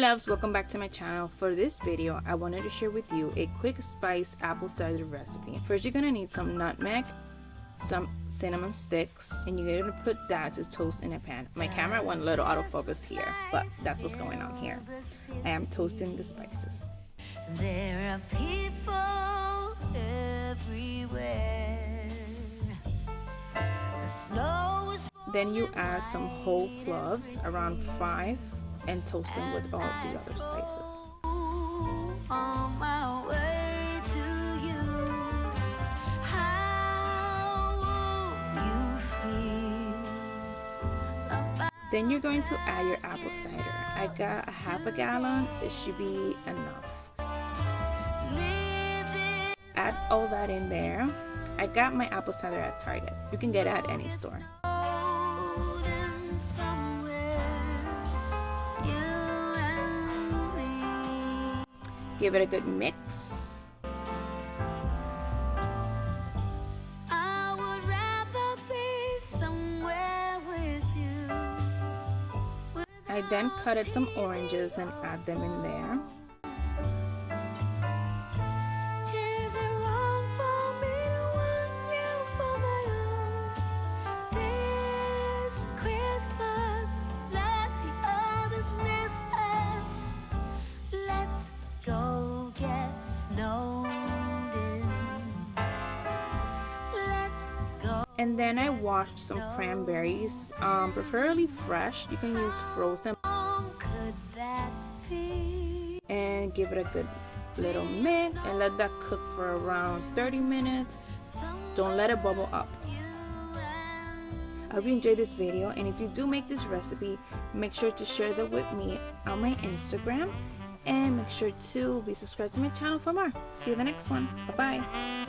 Hi loves, welcome back to my channel. For this video, I wanted to share with you a quick spice apple cider recipe. First, you're gonna need some nutmeg, some cinnamon sticks, and you're gonna put that to toast in a pan. My camera went a little out of focus here, but that's what's going on here. I am toasting the spices. There are people everywhere. The snow is Then you add some whole cloves, around 5, and toast them with all the other spices. on my way to you. How will you feel about Then you're going to add your apple cider. I got a half a gallon, it should be enough. living Add all that in there. I got my apple cider at Target. You can get it at any store. golden somewhere? You and me. Give it a good mix. I would rather be somewhere with you. I then cutted some oranges and add them in there. Is it wrong for me to want you for my own? This Christmas, let the others miss us. Let's go get snowed in. Let's go. And then I washed some cranberries, preferably fresh. You can use frozen. Could that be? And give it a good little mix and let that cook for around 30 minutes. Don't let it bubble up. I hope you enjoyed this video, and if you do make this recipe, make sure to share that with me on my Instagram, and make sure to be subscribed to my channel for more. See you in the next one. Bye bye.